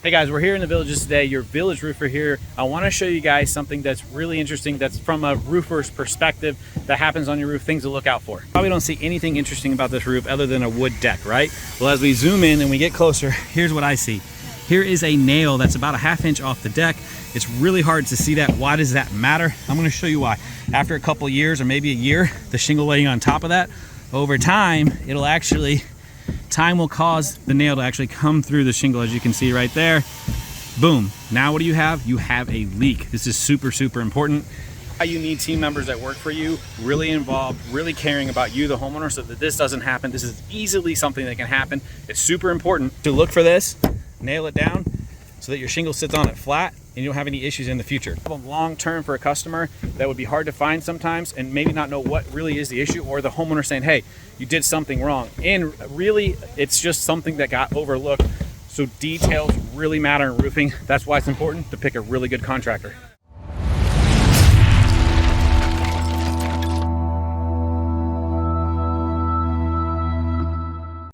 Hey guys, we're here in the Villages today, your village roofer here. I want to show you guys something that's really interesting that's from a roofer's perspective that happens on your roof, things to look out for. Probably don't see anything interesting about this roof other than a wood deck, right? Well, as we zoom in and we get closer, here's what I see. Here is a nail that's about a ½ inch off the deck. It's really hard to see that. Why does that matter? I'm going to show you why. After a couple years or maybe a year, the shingle laying on top of that, over time, time will cause the nail to actually come through the shingle, as you can see right there. Boom. Now what do you have? You have a leak. This is super, super important. You need team members that work for you, really involved, really caring about you, the homeowner, so that this doesn't happen. This is easily something that can happen. It's super important to look for this, nail it down, so that your shingle sits on it flat and you don't have any issues in the future. Long term for a customer, that would be hard to find sometimes and maybe not know what really is the issue, or the homeowner saying, hey, you did something wrong. And really, it's just something that got overlooked. So details really matter in roofing. That's why it's important to pick a really good contractor.